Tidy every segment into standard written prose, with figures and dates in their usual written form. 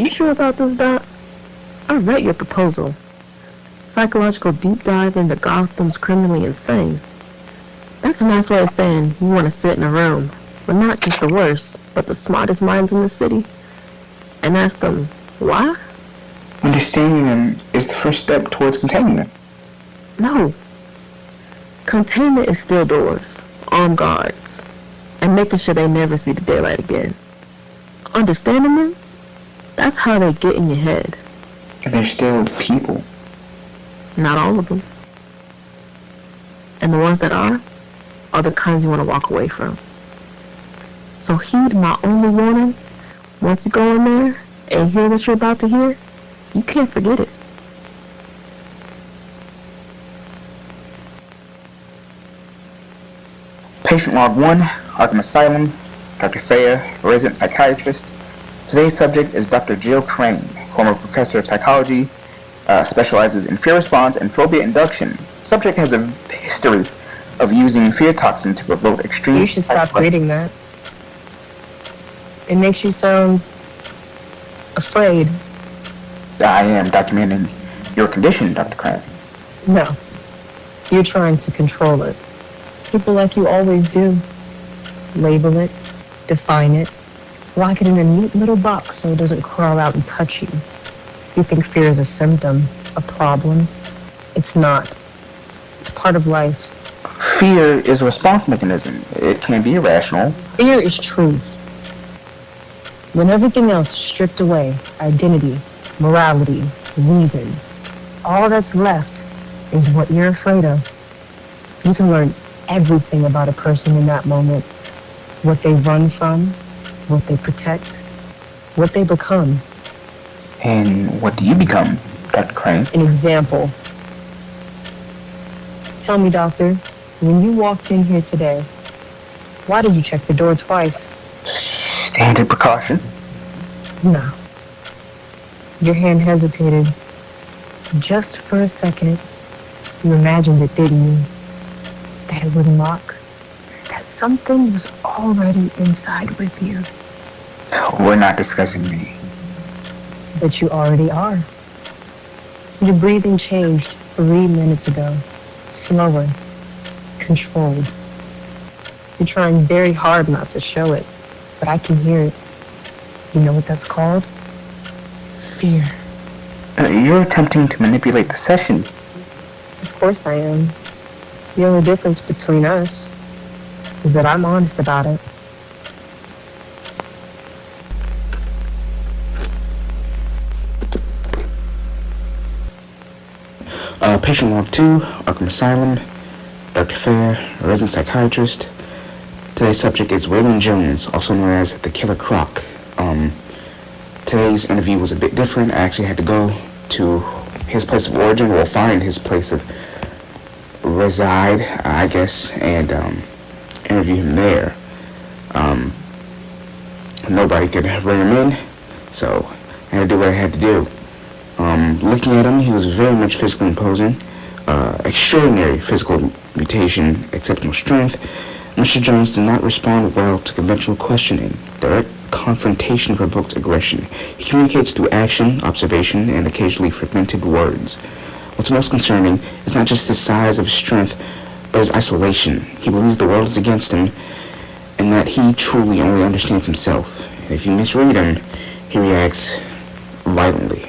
You sure about this, Doc? I read your proposal. Psychological deep dive into Gotham's criminally insane. That's a nice way of saying you want to sit in a room with not just the worst, but the smartest minds in the city, and ask them, why? Understanding them is the first step towards containing them. No. Containment is still doors, armed guards, and making sure they never see the daylight again. Understanding them? That's how they get in your head. And they're still people. Not all of them. And the ones that are the kinds you want to walk away from. So heed my only warning. Once you go in there and hear what you're about to hear, you can't forget it. Patient log 1, Arkham Asylum, Dr. Faya, resident psychiatrist. Today's subject is Dr. Jill Crane, former professor of psychology, specializes in fear response and phobia induction. Subject has a history of using fear toxin to provoke extreme... You should stop reading that. It makes you sound afraid. I am documenting your condition, Dr. Crane. No. You're trying to control it. People like you always do. Label it, define it, lock it in a neat little box so it doesn't crawl out and touch you. You think fear is a symptom, a problem. It's not. It's part of life. Fear is a response mechanism. It can be irrational. Fear is truth. When everything else is stripped away, identity, morality, reason, all that's left is what you're afraid of. You can learn everything about a person in that moment. What they run from, what they protect, what they become. And what do you become, Dr. Crane? An example. Tell me, doctor, when you walked in here today, why did you check the door twice? Standard precaution. No. Your hand hesitated. Just for a second, you imagined it, didn't you? That it wouldn't lock. That something was already inside with you. We're not discussing me. But you already are. Your breathing changed 3 minutes ago. Slower. Controlled. You're trying very hard not to show it, but I can hear it. You know what that's called? Fear. You're attempting to manipulate the session. Of course I am. The only difference between us is that I'm honest about it. Patient log 2, Arkham Asylum, Dr. Faya, resident psychiatrist. Today's subject is Waylon Jones, also known as the Killer Croc. Today's interview was a bit different. I actually had to go to his place of origin, or find his place of reside, I guess, and interview him there. Nobody could bring him in, so I had to do what I had to do. Looking at him, he was very much physically imposing, extraordinary physical mutation, exceptional strength. Mr. Jones did not respond well to conventional questioning. Direct confrontation provokes aggression. He communicates through action, observation, and occasionally fragmented words. What's most concerning is not just the size of his strength, but his isolation. He believes the world is against him, and that he truly only understands himself. If you misread him, he reacts violently.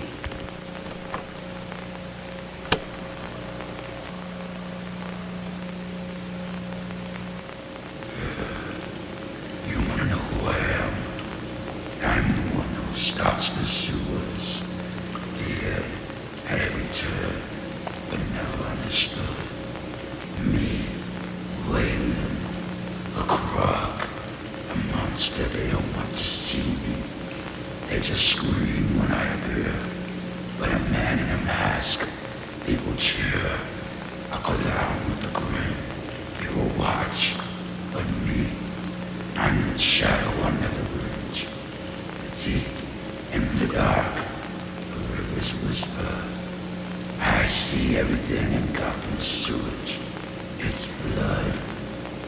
Everything in Gotham sewage. It's blood.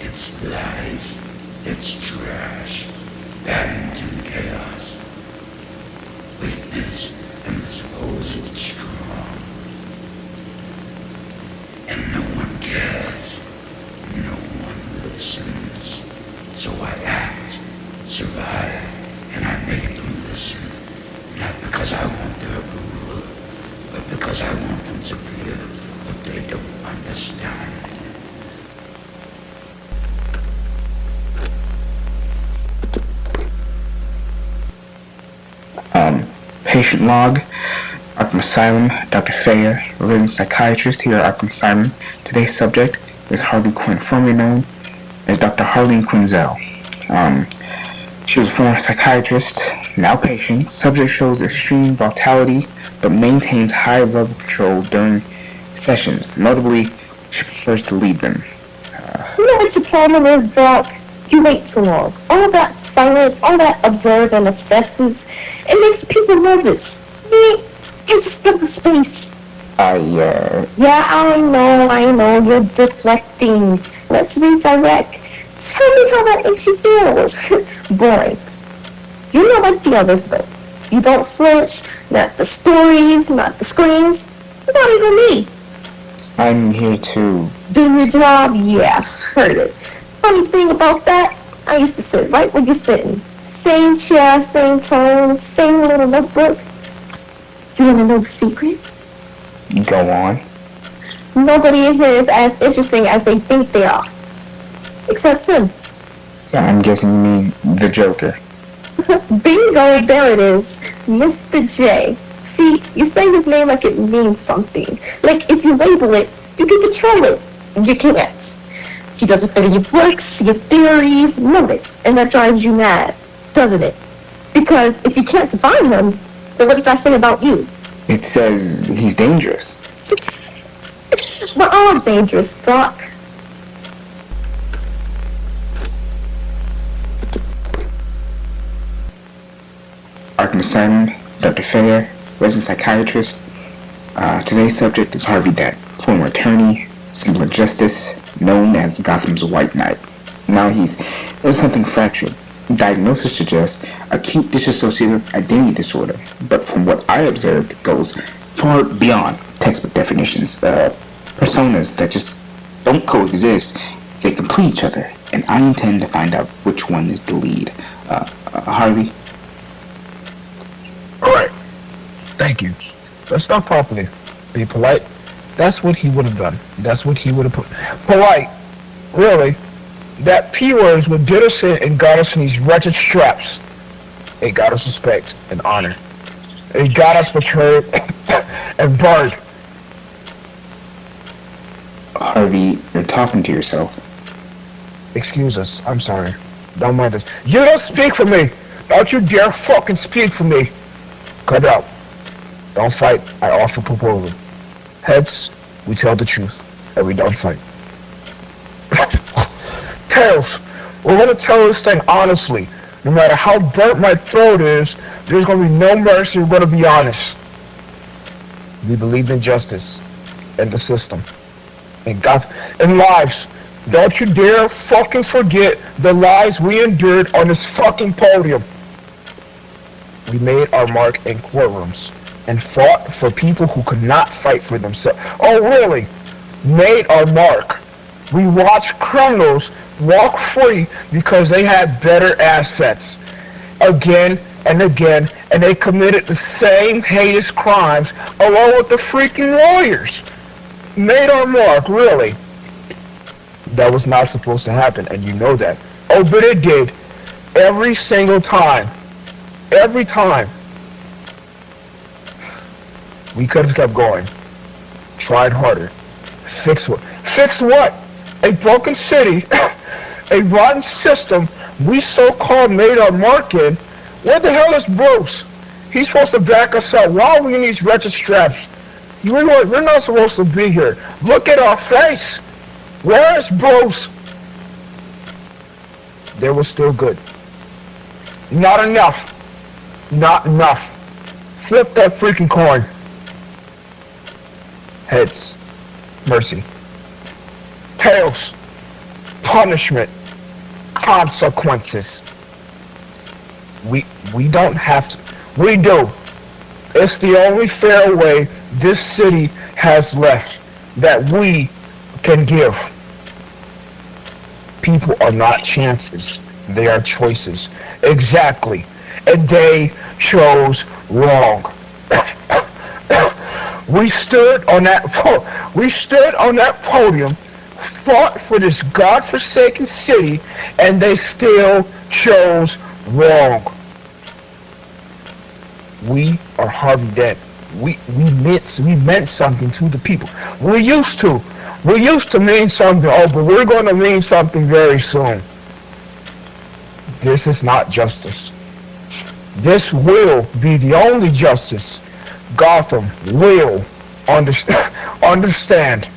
It's lies. It's trash. Paddington chaos. Witness So I act, survive, and I make them listen. Not because I want their approval, but because I want them to feel what they don't understand. Patient log, Arkham Asylum, Dr. Faya, resident psychiatrist here at Arkham Asylum. Today's subject is Harley Quinn, formerly known as Dr. Harley Quinzel. She was a former psychiatrist, now patient. Subject shows extreme volatility, but maintains high level control during sessions. Notably, she prefers to lead them. You know what your problem is, Doc? You wait too long. All that silence, all that observe and obsesses, it makes people nervous. You just fill the space. Yeah, I know, you're deflecting. Let's redirect. Tell me how that makes you feel. Boring. You're not like the others, though. You don't flinch, not the stories, not the screens, not even me. I'm here to... Do your job? Yeah, heard it. Funny thing about that, I used to sit right where you're sitting. Same chair, same tone, same little notebook. You wanna know the secret? Go on. Nobody in here is as interesting as they think they are. Except him. Yeah, I'm guessing you mean the Joker. Bingo, there it is. Mr. J. See, you say his name like it means something. Like if you label it, you can control it. You can't. He doesn't fit in your books, your theories, none of it. And that drives you mad, doesn't it? Because if you can't define him, then what does that say about you? It says he's dangerous. We're all dangerous, Doc. Arkham Asylum, Dr. Faya, resident psychiatrist. Today's subject is Harvey Dent, former attorney, symbol of justice, known as Gotham's White Knight. Now he's in something fractured. Diagnosis suggests acute dissociative identity disorder, but from what I observed, it goes far beyond textbook definitions. Personas that just don't coexist, they complete each other, and I intend to find out which one is the lead. Harvey? Alright. Thank you. Let's start properly. Be polite. That's what he would have done. That's what he would have put. Polite. Really. That P word is what did us in and got us in these wretched straps. It got us respect and honor. It got us betrayed and burned. Harvey, you're talking to yourself. Excuse us. I'm sorry. Don't mind us. You don't speak for me. Don't you dare fucking speak for me. Cut out. Don't fight. I offer proposal. Heads, we tell the truth, and we don't fight. Tails, we're gonna tell this thing honestly. No matter how burnt my throat is, there's gonna be no mercy. We're gonna be honest. We believe in justice, and the system, and God, and lives. Don't you dare fucking forget the lives we endured on this fucking podium. We made our mark in courtrooms and fought for people who could not fight for themselves. Oh, really? Made our mark. We watched criminals walk free because they had better assets. Again and again, and they committed the same heinous crimes along with the freaking lawyers. Made our mark, really. That was not supposed to happen, and you know that. Oh, but it did. Every single time. Every time. We could have kept going. Tried harder. Fix what? Fix what? A broken city. A rotten system we so-called made our mark in. Where the hell is Bruce? He's supposed to back us up. Why are we in these wretched straps? We're not supposed to be here. Look at our face. Where is Bruce? They were still good. Not enough. Not enough. Flip that freaking coin. Heads. Mercy. Tails. Punishment. Consequences. We don't have to. We do. It's the only fair way this city has left that we can give. People are not chances. They are choices. Exactly. And they chose wrong. We stood on that podium, fought for this godforsaken city, and they still chose wrong. We are Harvey Dent. We meant something to the people. We used to mean something. Oh, but we're going to mean something very soon. This is not justice. This will be the only justice Gotham will understand.